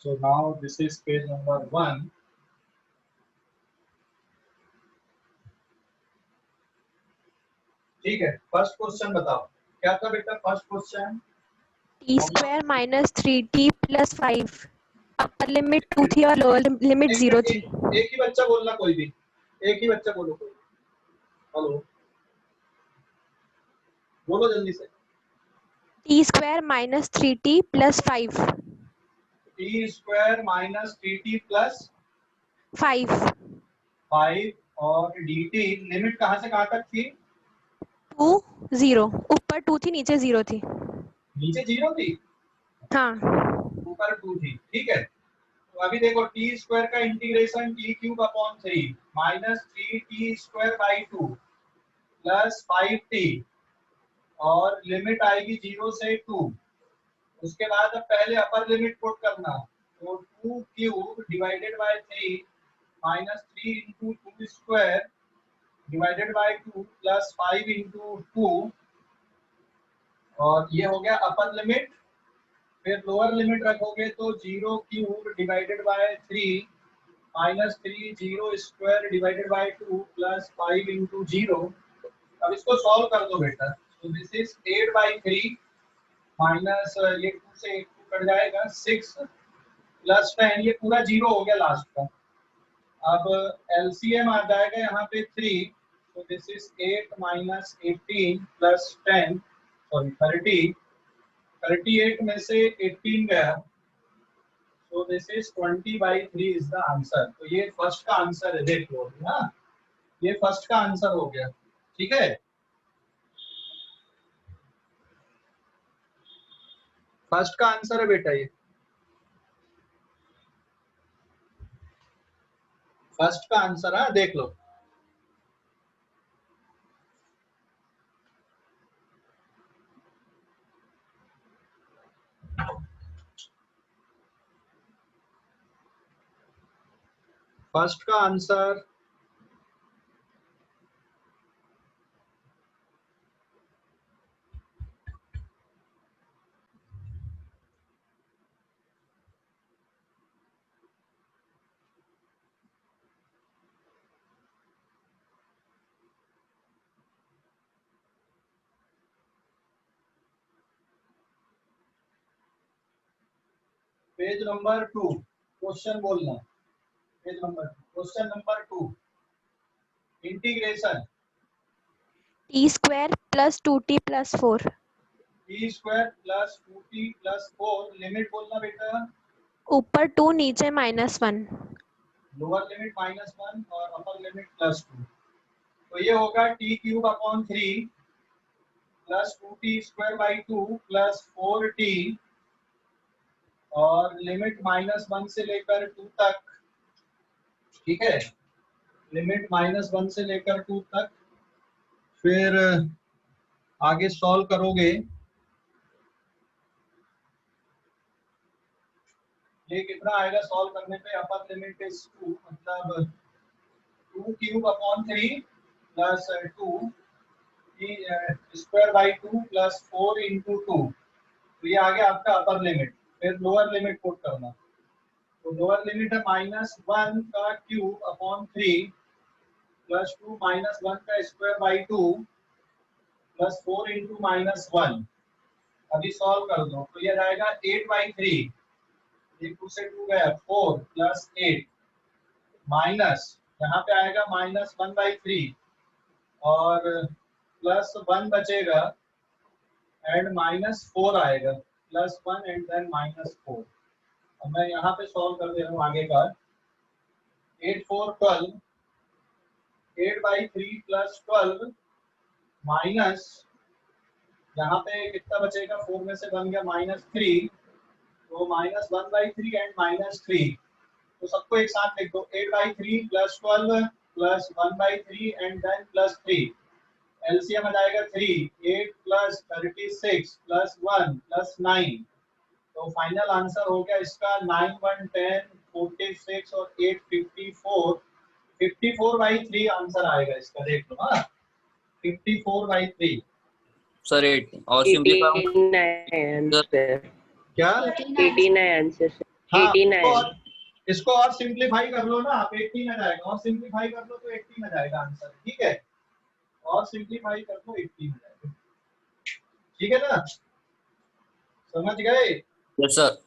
So now this is page number 1. ठीक है, first question बताओ क्या था बेटा। First question T square minus 3t plus 5 upper limit 2 थी और लोअर लिमिट 0 थी। एक ही बच्चा बोलना, कोई भी एक ही बच्चा बोलो। कोई हेलो बोलो जल्दी से। T square minus 3t plus 5 T square minus 3t plus 5 और dt लिमिट कहाँ से कहाँ तक थी? 2 0 ऊपर 2 थी नीचे 0 थी। नीचे 0 थी, हाँ ऊपर 2 थी। ठीक है, तो अभी देखो टी स्क्वायर का integration T cube upon 3 minus 3t square by 2 plus 5t और लिमिट आएगी 0 से 2। उसके बाद अब पहले अपर लिमिट पुट करना, तो 2 cube divided by 3 minus 3 into 2 square divided by 2 plus 5 into 2 और ये हो गया अपर लिमिट। फिर लोअर लिमिट रखोगे तो 0 cube divided by 3 minus 3 0 square divided by 2 plus 5 into 0। अब इसको सॉल्व कर दो बेटा। तो दिस इज 8/3 माइनस ये 2 से 1 2 कट जाएगा 6 प्लस 10, ये पूरा 0 हो गया लास्ट का। अब एलसीएम आ जाएगा यहाँ पे 3, तो this is 8 minus 18 plus 10 sorry 30। 38 में से 18 गया, so this is 20/3 is the answer। तो ये फर्स्ट का आंसर है, देख लो ना, ये फर्स्ट का आंसर हो गया। ठीक है, फर्स्ट का आंसर है बेटा, ये फर्स्ट का आंसर है, देख लो। फर्स्ट का आंसर पेज नंबर 2 क्वेश्चन बोलना। Page number question number 2 integration T square plus 2t plus 4 T square plus 2t plus 4 limit बोलना बेटा। ऊपर 2 नीचे -1 लोअर लिमिट -1 और अपर लिमिट +2। तो ये होगा T cube upon 3 plus 2t square by 2 plus 4t और लिमिट -1 से लेकर 2 तक। ठीक है, लिमिट -1 से लेकर 2 तक। फिर आगे सॉल्व करोगे, ये कितना आएगा सॉल्व करने पे? अपर लिमिट इज 2, मतलब 2 cube upon 3 plus 2 square by 2 plus 4 into 2। तो ये आ गया आपका अपर लिमिट। फिर लोअर लिमिट पुट करना, तो लोअर लिमिट है -1 का क्यूब अपॉन 3 प्लस 2 -1 का स्क्वायर बाई 2 प्लस 4 इंटू -1। अभी सॉल्व कर दो, तो ये जाएगा 8/3, ये 2 से 2 गया 4 प्लस 8 माइनस यहाँ पे आएगा -1/3 और प्लस 1 बचेगा एंड -4 आएगा, +1 एंड देन -4। अब मैं यहाँ पे सॉल्व कर दे रहा हूँ आगे का। 8 4 12, 8/3 प्लस 12 माइनस यहाँ पे कितना बचेगा, 4 में से बन गया -3, तो -1/3 एंड -3। तो सबको एक साथ लिख दो, 8/3 plus 12 plus 1/3 and then +3। LCM आ जाएगा 3, 8 प्लस 36 प्लस 1 प्लस 9। तो फाइनल आंसर हो गया इसका 9 1 10 46 और 8 54। 54/3 आंसर आएगा इसका, देख लो। हाँ 54/3 सर 8 और सिंपलीफाई आंसर क्या 89 आंसर। हाँ 89। इसको और सिंप्लीफाई कर लो ना आप, 80 में जाएगा, और सिंप्लीफाई कर लो तो 80 में जाएगा आंसर, ठीक है, और सिंप्लीफाई कर लो 80 में जाएगा, ठीक है ना, समझ गए? Yes sir.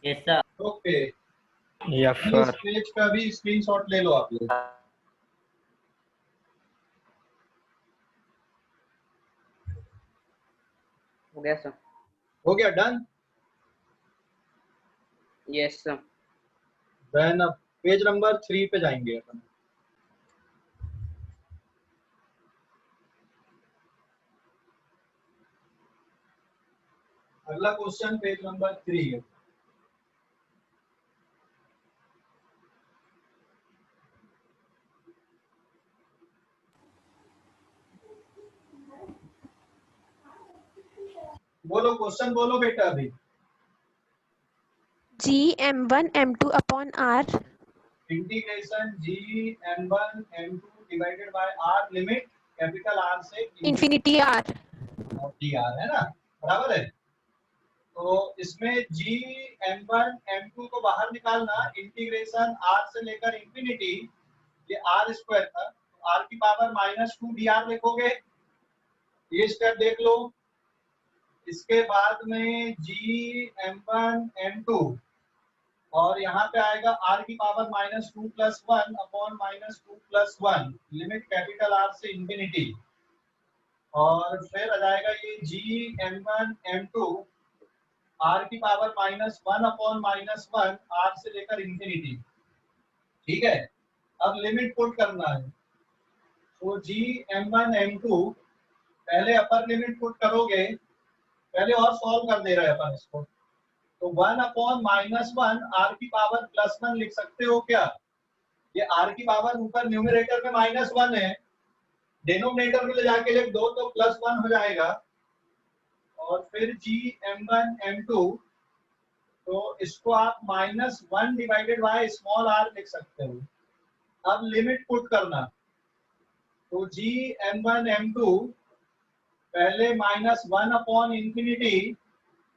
Yes sir. Okay, yes इस सर। पेज का भी स्क्रीनशॉट ले लो आप लोग। हो गया सर। हो गया, डन। Yes sir. देन अब पेज नंबर 3 पे जाएंगे अपन। अगला क्वेश्चन पेज नंबर 3 है। बोलो क्वेश्चन, बोलो बेटा अभी। G m1 m2 upon r integration g m1 m2 divided by r, limit capital R से infinity r और dr है ना, बराबर है। तो इसमें g m1 m2 को बाहर निकालना, इंटीग्रेशन r से लेकर इंफिनिटी, ये r स्क्वायर था, तो r की पावर -2 dr लिखोगे, ये स्टेप देख लो। इसके बाद में g m1 m2 और यहाँ पे आएगा r की power -2 + 1 upon -2 + 1, limit capital R से इंफिनिटी, और फिर आ जाएगा ये g m1 m2 r की पावर -1 अपॉन -1 r से लेकर इंफिनिटी, ठीक है। अब लिमिट पुट करना है, तो g m1 m2 पहले अपर लिमिट पुट करोगे, पहले और सॉल्व कर दे रहे हैं अपन इसको, तो 1 अपॉन -1 r की पावर +1 लिख सकते हो क्या? ये r की पावर ऊपर न्यूमरेटर में -1 है, डिनोमिनेटर में ले जाके लिख दो तो +1 हो जाएगा, और फिर g m1 m2, तो इसको आप -1 डिवाइडेड बाय स्मॉल r लिख सकते हो। अब लिमिट पुट करना, तो g m1 m2 पहले -1 अपॉन इंफिनिटी,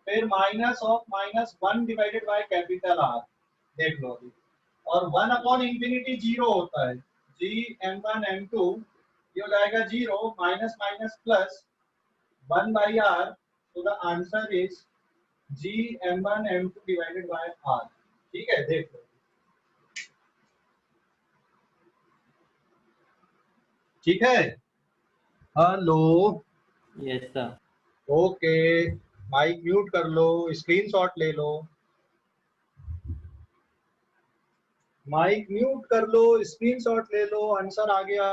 फिर -1 डिवाइडेड बाय कैपिटल R, देख लो अभी, और 1 अपॉन इंफिनिटी 0 होता है, g m1 m2 ये हो जाएगा 0, minus minus plus 1 by r, तो the answer is g m1 m2 divided by r, ठीक है, देख लो, ठीक है। Hello, yes sir. Okay, mike mute कर लो, स्क्रीनशॉट ले लो, माइक म्यूट कर लो, स्क्रीनशॉट ले लो, आंसर आ गया,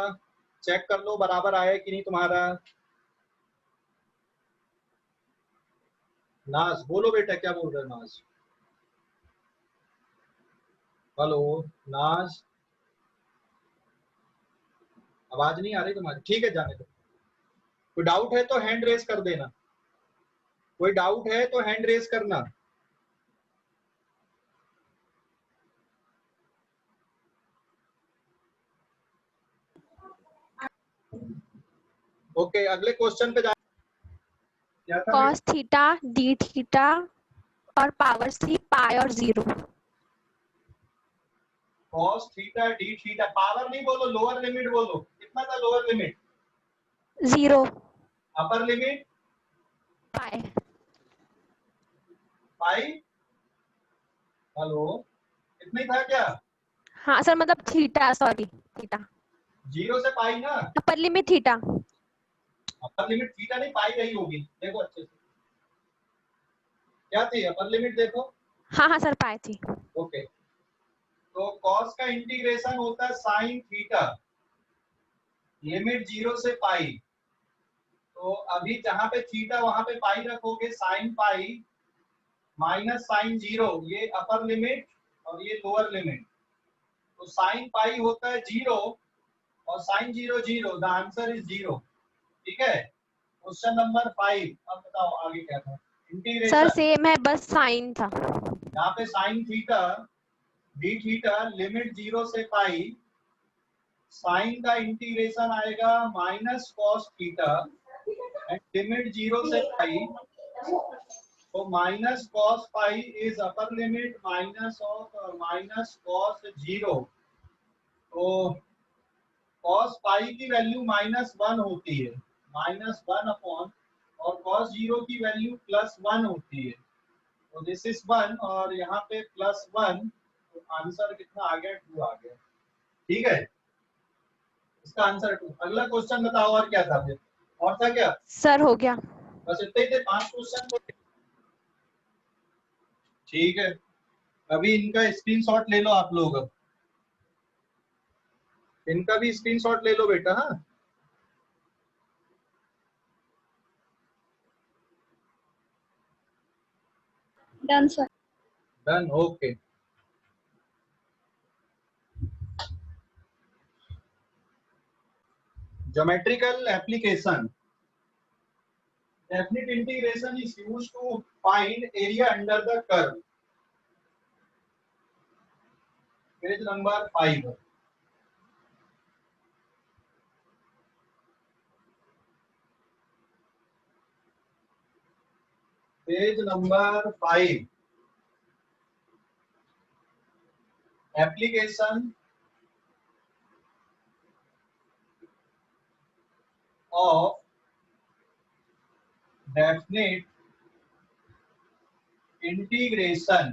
चेक कर लो बराबर आया कि नहीं तुम्हारा। नाज बोलो बेटा, क्या बोल रहे हो नाज? हेलो नाज, आवाज नहीं आ रही तुम्हारी, ठीक है, जाने दो। कोई डाउट है तो हैंड रेज कर देना, कोई डाउट है तो हैंड रेज करना। ओके, अगले क्वेश्चन पे जा। क्या था? cos थीटा d थीटा और पावर्स थी पाई और 0। cos theta d theta, power नहीं बोलो, लोअर लिमिट बोलो, कितना था लोअर लिमिट? 0 अपर लिमिट पाई। पाई। हेलो, इतना ही था क्या? हाँ सर, मतलब थीटा, सॉरी थीटा, 0 से पाई ना, upper limit theta. Upper limit theta नहीं, पाई रही होगी, देखो अच्छे से क्या थी अपर लिमिट, देखो। हाँ हाँ सर, पाई थी। ओके, तो cos का इंटीग्रेशन होता है sin थीटा, लिमिट 0 से पाई, तो अभी जहां पे थीटा वहां पे पाई रखोगे, sin पाई माइनस sin 0, ये अपर लिमिट और ये लोअर लिमिट, तो sin पाई होता है 0 और sin 0 0, द आंसर इज 0, ठीक है। क्वेश्चन नंबर 5, अब बताओ आगे क्या था? सर इंटीग्रेशन, सेम है, बस साइन था। यहाँ पे sin theta d theta, limit 0 से पाई, साइन का इंटीग्रेशन आएगा minus cos theta, and limit 0 से पाई, So minus cos phi is upper limit minus of minus cos 0. तो cos phi की वैल्यू -1 होती है, -1 अपॉन, और cos 0 की वैल्यू +1 होती है। तो दिस इज 1 और यहाँ पे +1, तो आंसर कितना आ गया? 2 आ गया। ठीक है, इसका आंसर 2। अगला क्वेश्चन बताओ, और क्या था फिर? और था क्या? सर हो गया। बस इतने ही थे, 5 क्वेश्चन तो। ठीक है, अभी इनका स्क्रीनशॉट ले लो आप लोग। अब इनका भी स्क्रीनशॉट ले लो बेटा। हाँ, done sir. Done, okay. Geometrical application. Definite integration is used to find area under the curve. Page number 5. Page number 5. Application of definite integration.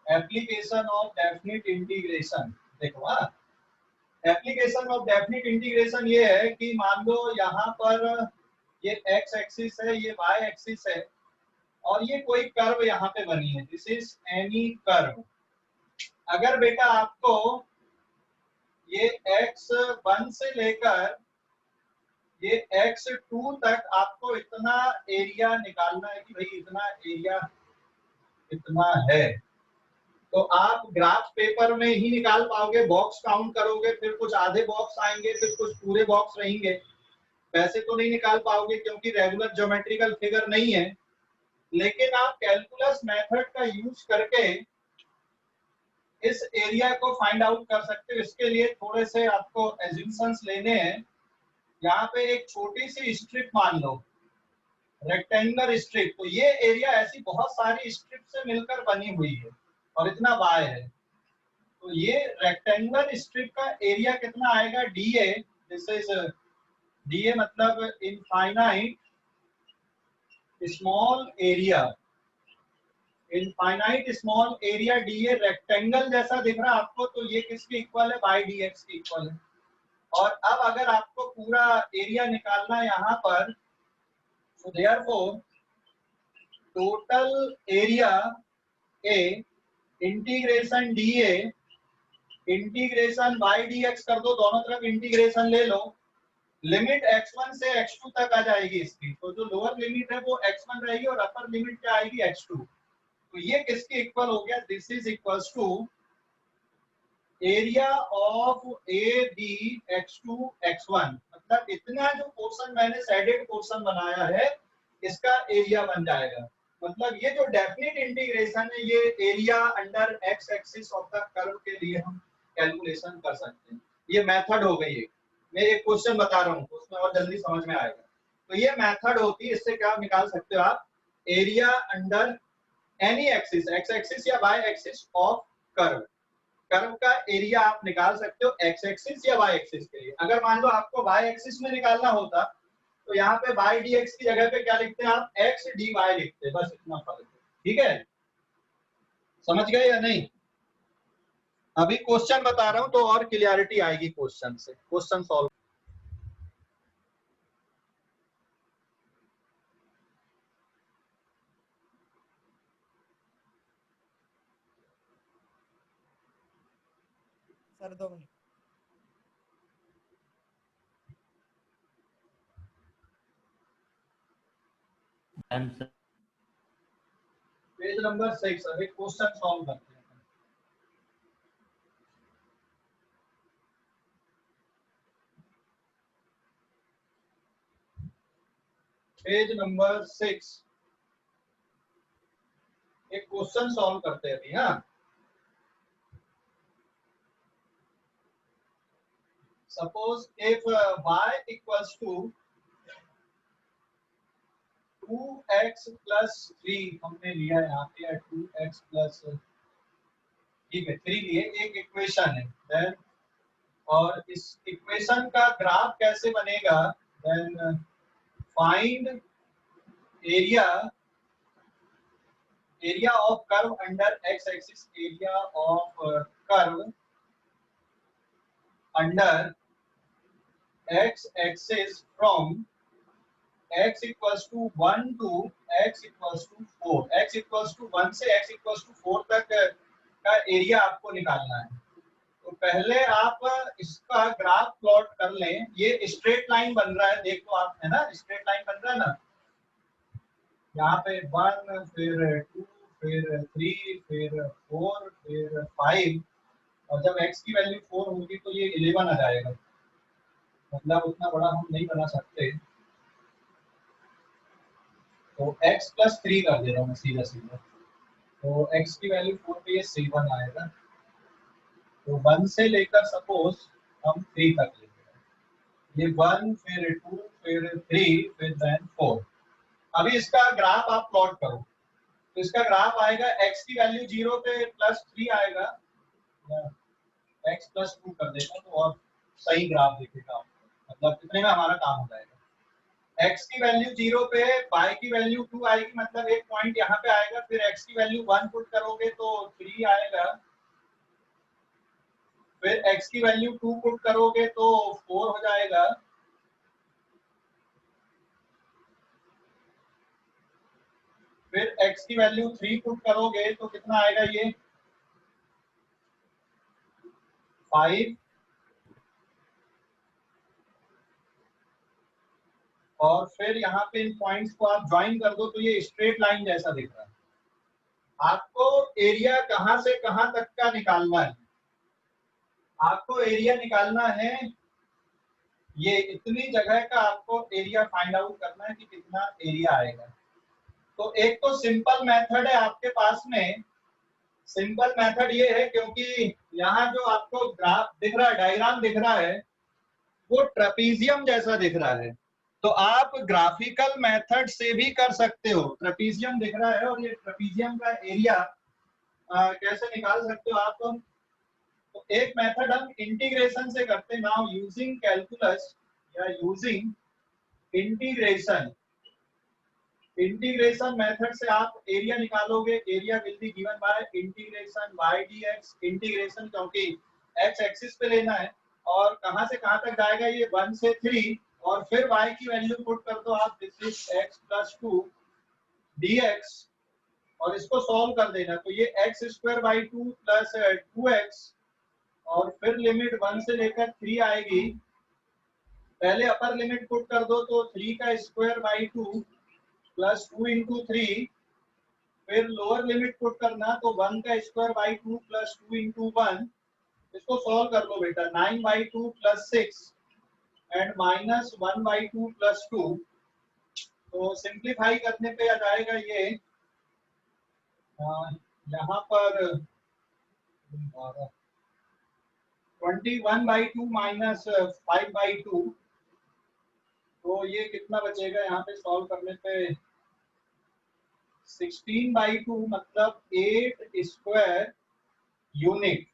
Application of definite integration. देखो, हाँ, एप्लीकेशन ऑफ डेफिनिट इंटीग्रेशन ये है कि मान लो यहाँ पर ये x axis है, ये y एक्सिस है, और ये कोई कर्व यहाँ पे बनी है। This is any curve. अगर बेटा आपको ये x1 से लेकर ये x2 तक आपको इतना एरिया निकालना है कि भाई इतना एरिया इतना है, तो आप ग्राफ पेपर में ही निकाल पाओगे। बॉक्स काउंट करोगे, फिर कुछ आधे बॉक्स आएंगे, फिर कुछ पूरे बॉक्स रहेंगे। वैसे तो नहीं निकाल पाओगे क्योंकि रेगुलर ज्योमेट्रिकल फिगर नहीं है, लेकिन आप कैलकुलस मेथड का यूज करके इस एरिया को फाइंड आउट कर सकते हो। इसके लिए थोड़े से आपको एज्यूम्शंस लेने हैं। यहाँ पे एक छोटी सी स्ट्रिप मान लो, रेक्टेंगुलर स्ट्रिप। तो ये एरिया ऐसी बहुत सारी स्ट्रिप से मिलकर बनी हुई है और इतना वाई है। तो ये रेक्टेंगुलर स्ट्रिप का एरिया कितना आएगा? DA। दिस इज DA मतलब infinite small area. Infinite small area DA rectangle जैसा दिख रहा है आपको, तो ये किसके इक्वल है? बाई DX के इक्वल है। और अब अगर आपको पूरा एरिया निकालना है यहाँ पर, so therefore total area A integration DA integration by DX कर दो, दोनों तरफ इंटीग्रेशन ले लो। लिमिट x1 से x2 तक आ जाएगी इसकी। तो जो लोअर लिमिट है वो x1 रहेगी और अपर लिमिट क्या आएगी? x2। तो ये किसके इक्वल हो गया? This is equals to area of AB x2 x1। मतलब इतना जो पोर्शन मैंने शेडेड पोर्शन बनाया है, इसका एरिया बन जाएगा। मतलब ये जो डेफिनिट इंटीग्रेशन है, ये area under x axis of the curve के लिए हम कैलकुलेशन कर सकते हैं। ये मेथड हो गई है। मैं एक क्वेश्चन बता रहा हूँ, उसमें और जल्दी समझ में आएगा। तो ये मेथड होती है, इससे क्या निकाल सकते हो आप? Area under any axis, x axis या y axis of curve. Curve का एरिया आप निकाल सकते हो x एक्सिस या y एक्सिस के लिए। अगर मान लो आपको y एक्सिस में निकालना होता, तो यहाँ पे बाई DX की जगह पे क्या लिखते हैं आप? x dy लिखते हैं। बस इतना फर्क है। ठीक है, समझ गए या नहीं? अभी क्वेश्चन बता रहा हूं तो और क्लियरिटी आएगी क्वेश्चन से। Question solve. Sir 2 minute. Done sir. Page number 6। अभी क्वेश्चन सॉल्व करते हैं। पेज नंबर 6 एक क्वेश्चन सॉल्व करते हैं अभी। हाँ, suppose if y equals to 2x plus 3 हमने लिया यहाँ पे 2x प्लस, ठीक है 3 लिए, एक इक्वेशन है। देन और इस इक्वेशन का ग्राफ कैसे बनेगा? Then find area of curve under x axis, area of curve under x axis from x equals to 1 to x equals to 4, x equals to 1 से x इक्वल्स टू 4 तक का area आपको निकालना है। तो पहले आप इसका ग्राफ प्लॉट कर लें। ये स्ट्रेट लाइन बन रहा है, देखो आप, है ना, स्ट्रेट लाइन बन रहा है ना, यहाँ पे 1 फिर 2 फिर 3 फिर 4 फिर 5, और जब x की वैल्यू 4 होगी तो ये 11 आ जाएगा, मतलब उतना बड़ा हम नहीं बना सकते, तो x प्लस 3 कर दे रहा हूँ सीधा सीधा, तो x की वैल्यू 4 पे ये 7 आएगा। तो 1 से लेकर सपोज हम 3 तक लेंगे, ये 1 फिर 2 फिर 3 फिर देन 4। अभी इसका ग्राफ आप प्लॉट करो, तो इसका ग्राफ आएगा x की वैल्यू 0 पे प्लस 3 आएगा, x प्लस 2 कर देगा तो और सही ग्राफ दिखेगा, मतलब कितने में हमारा काम हो जाएगा। x की वैल्यू 0 पे, y की वैल्यू 2 आएगी, मतलब एक पॉइंट यहाँ पे आएगा, फिर x की वैल्यू 1 पुट करोगे तो 3 आएगा, फिर x की वैल्यू 2 पुट करोगे तो 4 हो जाएगा, फिर x की वैल्यू 3 पुट करोगे तो कितना आएगा, ये 5, और फिर यहाँ पे इन पॉइंट्स को आप ज्वाइन कर दो तो ये स्ट्रेट लाइन जैसा दिख रहा है। आपको एरिया कहां से कहां तक का निकालना है? आपको एरिया निकालना है, ये इतनी जगह का आपको एरिया फाइंड आउट करना है कि कितना एरिया आएगा। तो एक तो सिंपल मेथड है आपके पास में, सिंपल मेथड ये है, क्योंकि यहाँ जो आपको ग्राफ दिख रहा है, डायग्राम दिख रहा है, वो ट्रेपीजियम जैसा दिख रहा है, तो आप ग्राफिकल मेथड से भी कर सकते हो। ट्रेपीजियम दिख रहा है और ये ट्रेपीजियम का एरिया कैसे निकाल सकते हो आप? तो एक मेथड हम इंटीग्रेशन से करते हैं। नाउ यूजिंग कैलकुलस या यूजिंग इंटीग्रेशन, इंटीग्रेशन मेथड से आप एरिया निकालोगे। Area will be given by integration y dx, integration क्योंकि x एक्सिस पे लेना है, और कहां से कहां तक जाएगा, ये 1 से 3, और फिर y की वैल्यू पुट कर दो आप, this is x plus 2 dx, और इसको सॉल्व कर देना, तो ये x square by 2 plus 2x, और फिर लिमिट 1 से लेकर 3 आएगी। पहले अपर लिमिट पुट कर दो तो 3 का स्क्वायर बाई 2 प्लस 2 इंटू 3, फिर लोअर लिमिट पुट करना तो 1 का स्क्वायर बाई 2 प्लस 2 इंटू 1, इसको सॉल्व कर लो बेटा, 9 by 2 plus 6 and minus 1 by 2 plus 2, तो सिंप्लीफाई करने पे आ जाएगा ये यहाँ पर 21 बाई 2 माइनस 5 बाई 2, तो ये कितना बचेगा यहाँ पे सॉल्व करने पे, 16 बाई 2 मतलब 8 स्क्वायर यूनिट,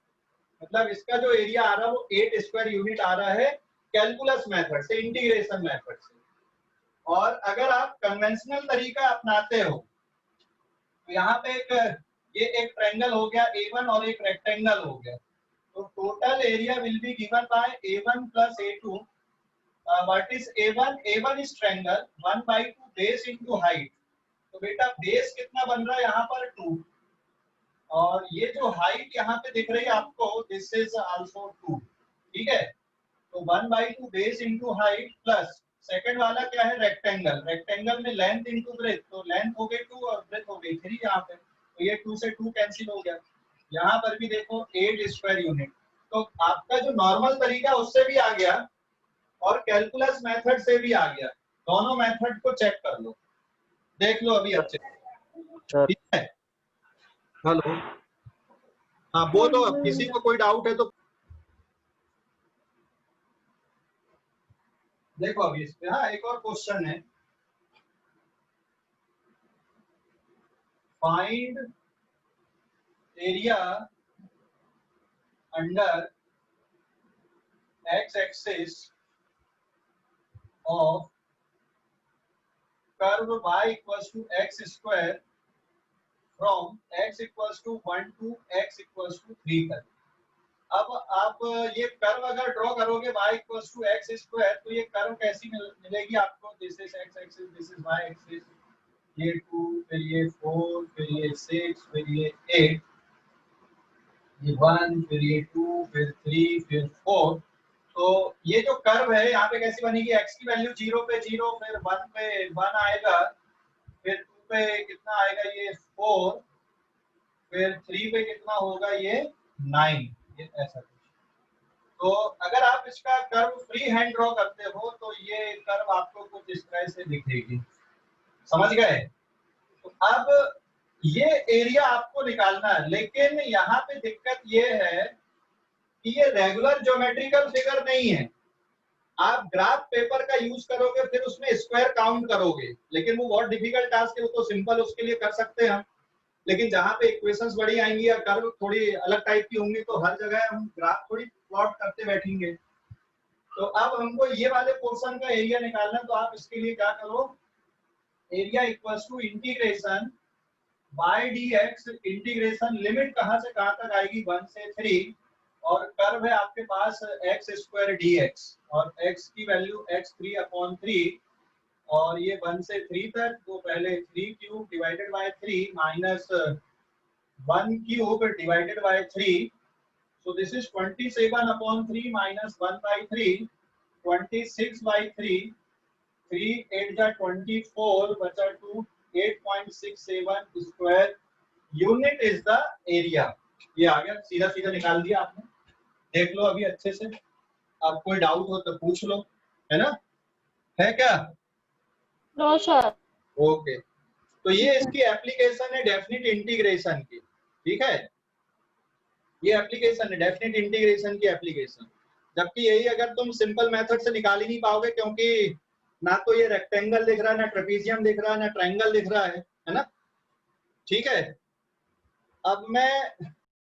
मतलब इसका जो एरिया आ रहा है वो 8 स्क्वायर यूनिट आ रहा है कैलकुलस मेथड से, इंटीग्रेशन मेथड से। और अगर आप कन्वेंशनल तरीका अपनाते हो तो यहाँ पे ये एक ट्रायंगल हो गया A1 और एक रेक्टेंगल हो गया, तो total area will be given by A1 plus A2। What is A1? A1 is triangle 1 by 2 base into height, तो बेटा बेस कितना बन रहा है यहाँ पर 2, और ये जो हाइट यहाँ पे दिख रही है आपको, दिस इज आल्सो 2, ठीक है। तो 1 by 2 base into height plus second वाला क्या है, रेक्टेंगल, रेक्टेंगल में लेंथ इंटू ब्रेथ, तो लेंथ हो गई 2 और ब्रेथ हो गई 3 यहाँ पे, तो ये 2 से 2 कैंसिल हो गया। यहाँ पर भी देखो 8 स्क्वायर यूनिट, तो आपका जो नॉर्मल तरीका उससे भी आ गया और कैलकुलस मेथड से भी आ गया, दोनों मेथड को चेक कर लो, देख लो अभी अच्छे, ठीक है। हेलो, हाँ बोलो, अब किसी को कोई डाउट है तो देखो अभी इस पे। हाँ एक और क्वेश्चन है, find area under x axis of curve y equals to x square from x equals to 1 to x equals to 3 तक। अब आप ये कर्व अगर ड्रॉ करोगे y equals to X square, तो ये कर्व कैसी मिलेगी आपको? This is x axis, this is y axis, ये 2, फिर ये 4, फिर ये 6, फिर ये 8, ये 1, फिर ये 2, फिर 3, फिर 4। तो ये जो कर्व है यहाँ पे कैसी बनेगी? x की वैल्यू 0 पे 0, फिर 1 पे 1 आएगा, फिर 2 पे कितना आएगा? ये 4, फिर 3 पे कितना होगा? ये 9, ये ऐसा कुछ। तो अगर आप इसका कर्व फ्री हैंड ड्रॉ करते हो तो ये कर्व आपको कुछ इस तरह से दिखेगी। समझ गए? तो अब ये एरिया आपको निकालना है, लेकिन यहाँ पे दिक्कत ये है कि ये रेगुलर ज्योमेट्रिकल फिगर नहीं है। आप ग्राफ पेपर का यूज करोगे, फिर उसमें स्क्वायर काउंट करोगे, लेकिन वो बहुत डिफिकल्ट टास्क है। वो तो सिंपल उसके लिए कर सकते हैं हम, लेकिन जहाँ पे इक्वेशंस बड़ी आएंगी या कर्व थोड़ी अलग टाइप की होंगी, तो हर जगह हम ग्राफ थोड़ी प्लॉट करते बैठेंगे। तो अब हमको ये वाले पोर्शन का एरिया निकालना, तो आप इसके लिए क्या करो? Area equals to integration by dx, integration limit कहाँ से कहाँ तक आएगी? 1 से 3, और कर्व है आपके पास x स्क्वायर dx, और x की वैल्यू x3/3, और ये 1 से 3 तक, तो पहले 3 cube divided by 3 minus 1 cube divided by 3, so this is 27/3 minus 1/3, 26/3, 3 8 जा 24 बचा 2, 8.67 square unit is the area. ये आ गया, सीधा सीधा निकाल दिया आपने। देख लो अभी अच्छे से, अब कोई डाउट हो तो पूछ लो, है ना? है क्या? No sir. ओके, तो ये इसकी एप्लीकेशन है डेफिनेट इंटीग्रेशन की, ठीक है? ये एप्लीकेशन है डेफिनेट इंटीग्रेशन की एप्लीकेशन। जबकि यही अगर तुम सिंपल मेथड से निकाल ही नहीं पाओगे, क्योंकि ना तो ये रेक्टेंगल दिख रहा है, ना ट्रेपीजियम दिख रहा है, ना ट्रायंगल दिख रहा है ना? ठीक है, अब मैं